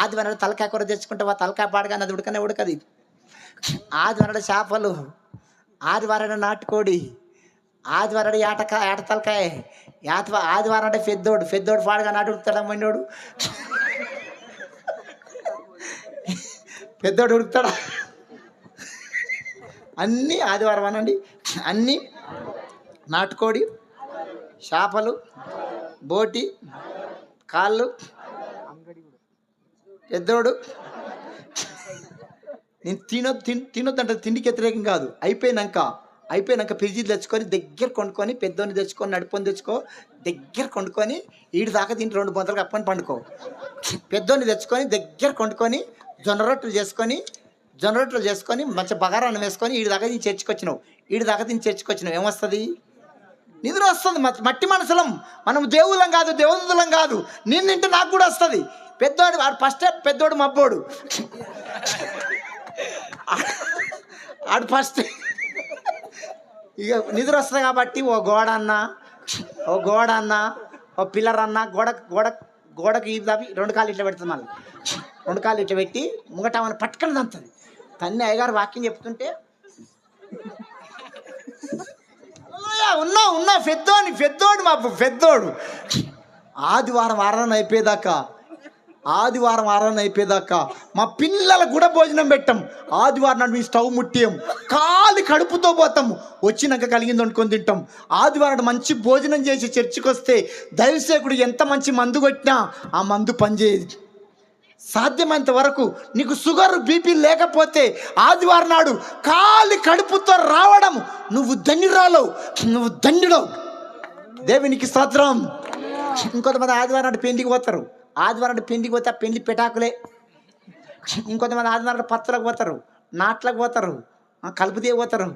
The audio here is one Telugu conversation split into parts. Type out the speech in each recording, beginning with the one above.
ఆదివారం తలకాయ కూర తెచ్చుకుంటావా? తలకాయ పాడగానే అది ఉడకనే ఉడకది. ఆదివారం చేపలు, ఆదివారం నాటుకోడి, ఆదివారం ఏట తలకాయ, ఆదివారం అంటే పెద్దోడు పాడగా నాటు ఉడుకుతాడా? మొన్నోడు పెద్దోడు ఉడుకుతాడా? అన్నీ ఆదివారం అనండి. అన్నీ నాటుకోడి, చేపలు, బోటి, కాళ్ళు, పెద్దోడు. నేను తినొద్దంటే తిండికి వ్యతిరేకం కాదు. అయిపోయినాక ఫ్రిడ్జ్ తెచ్చుకొని దగ్గర కొనుక్కొని, పెద్దోని తెచ్చుకొని, నడుపుని తెచ్చుకో, దగ్గర కొనుక్కొని ఈడు దాకా తింటే 2 బొంతలు కప్పుకొని పండుకో. పెద్దోని తెచ్చుకొని దగ్గర కొనుక్కొని జొన్న రొట్టెలు చేసుకొని మంచి బగారాన్ని వేసుకొని ఈడి దాకా తిని చర్చకొచ్చినావు. ఏమొస్తుంది? నిద్ర వస్తుంది. మట్టి మనసులం మనం, దేవుళ్ళం కాదు, దేవదూతులం కాదు. నేను తింటే నాకు కూడా వస్తుంది. పెద్దోడు పెద్దోడు మబ్బోడు, ఆడు ఫస్ట్ ఇక నిద్ర వస్తుంది కాబట్టి ఓ గోడ అన్న, ఓ పిల్లర్ అన్న, గోడకి ఇది తప్పి 2 కాళ్ళు ఇట్లా పెడుతుంది. మళ్ళీ 2 కాళ్ళు ఇట్లా పెట్టి ముంగట ఆమెను పట్టుకొని తంతుంది. తన్ని అయ్యగారు వాక్యం చెప్తుంటే ఉన్నా పెద్దోడు ఆదివారం అయిపోయేదాకా మా పిల్లలకు కూడా భోజనం పెట్టాం. ఆదివారం నాడు మీ స్టవ్ ముట్టియం, కాలి కడుపుతో పోతాము, వచ్చినాక కలిగింది వండుకొని తింటాం. ఆదివారం మంచి భోజనం చేసి చర్చికి వస్తే దైవసేకుడు ఎంత మంచి మందు కొట్టినా ఆ మందు పనిచేయదు. సాధ్యమైనంత వరకు నీకు షుగర్ బీపీ లేకపోతే ఆదివారం నాడు కాలి కడుపుతో రావడం నువ్వు ధన్యుడవు. దేవునికి స్తోత్రం. ఇంకొంతమంది ఆదివారం నాడు పెండికి పోతారు. ఆదివారం నాడు పెండికి పోతే ఆ పెండి పెటాకులే. ఇంకొంతమంది ఆదివారం నాడు పత్తులకు పోతారు, నాట్లకు పోతారు, కలుపుదే పోతారు.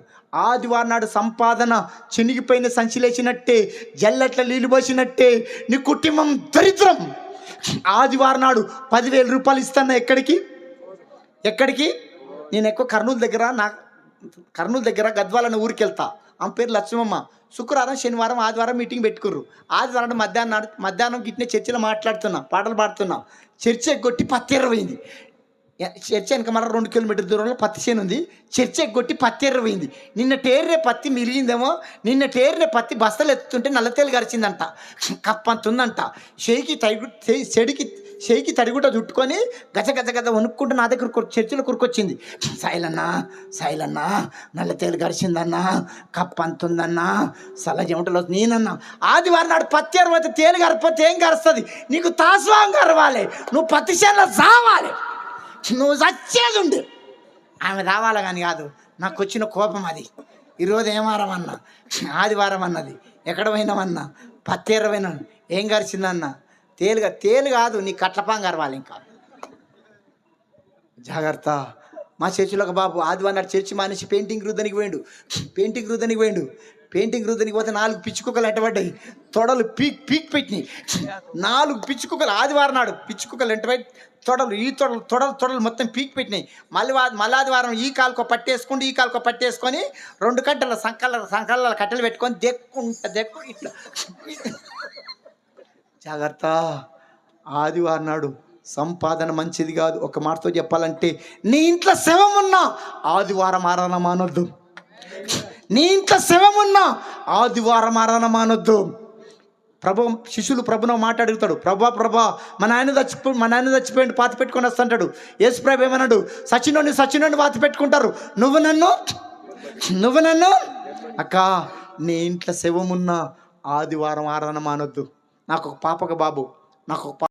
ఆదివారం నాడు సంపాదన చినిగిపోయిన సంచిలేసినట్టే, జల్లెట్ల నీళ్ళు పోసినట్టే నీ కుటుంబం దరిద్రం. ఆదివారం నాడు 10,000 రూపాయలు ఇస్తాను. ఎక్కడికి? నేను ఎక్కువ కర్నూలు దగ్గర గద్వాలని ఊరికి వెళ్తా. ఆమె పేరు లక్ష్మమ్మ. శుక్రవారం, శనివారం, ఆదివారం మీటింగ్ పెట్టుకుర్రు. ఆదివారం మధ్యాహ్నం గిట్నే చర్చిలో మాట్లాడుతున్నా, పాటలు పాడుతున్నా. చర్చి ఎగ్గొట్టి పత్తి ఎర్రపోయింది. చర్చి వెనక మళ్ళీ 2 కిలోమీటర్ల దూరంలో పత్తి చేను ఉంది. చర్చి ఎగ్గొట్టి పత్తి ఎర్రపోయింది. నిన్న టేర్రే పత్తి మిరిగిందేమో. నిన్న టేర్రే పత్తి బస్తలు ఎత్తుతుంటే నల్లతేలు గరిచిందంట, కప్పంతుందంట. షేకి తడిగుట చుట్టుకొని గజ వణుక్కుంటూ నా దగ్గర చర్చిలో కురుకొచ్చింది. సాయిలన్నా నల్లతేలు గరిచిందన్నా, కప్పంతుందన్నా, సల చెమటలో. నేనన్నా ఆదివారం నాడు పత్తి ఎరవైతే తేలు గరపతే ఏం గరుస్తుంది? నీకు తాస్వాం గరవాలి, నువ్వు పత్తి చేనులో సావాలి, నువ్వు చచ్చేది ఉండు. ఆమె రావాలి కానీ కాదు. నాకు వచ్చిన కోపం అది. ఈరోజు ఏం వారం అన్నా, ఆదివారం అన్నది. ఎక్కడ పోయినామన్నా? పత్తి ఎర్రపోయినా. ఏం గరిచిందన్నా? తేలు కాదు, నీ కట్లపాం గరవాలి. ఇంకా జాగ్రత్త. మా చర్చిలో ఒక బాబు ఆదివారం నాడు చర్చి మానేసి పెయింటింగ్ రుద్దనికి పోయిండు. పెయింటింగ్ రుద్దనికి పోతే 4 పిచ్చుకుక్కలు ఎంటబడ్డాయి. తొడలు పీక్ పెట్టినాయి. 4 పిచ్చుకుక్కలు ఆదివారం నాడు పిచ్చుకుక్కలు ఎంటబడి తొడలు మొత్తం పీక్ పెట్టినాయి. మళ్ళీ ఆదివారం ఈ కాలుకో పట్టేసుకొని 2 కట్టల సంకళ్ళ కట్టెలు పెట్టుకొని దెక్కు ఇట్లా. జాగ్రత్త. ఆదివారం నాడు సంపాదన మంచిది కాదు. ఒక మాటతో చెప్పాలంటే, నీ ఇంట్లో శవం ఉన్నా ఆదివారం ఆరాధన మానొద్దు. నీ ఇంట్లో శవం ఉన్నా ఆదివారం ఆరాధన మానొద్దు. శిష్యులు ప్రభును మాట్లాడుతాడు, ప్రభా మా నాయన చచ్చిపోయింది, పాతి పెట్టుకొని వస్తుంటాడు. యేసు ప్రభు ఏమన్నాడు? సచినోని పాతి పెట్టుకుంటారు, నువ్వు నన్ను అక్క నీ ఇంట్లో శవం ఉన్నా ఆదివారం ఆరాధన మానొద్దు. నాకు ఒక పాప, ఒక బాబు.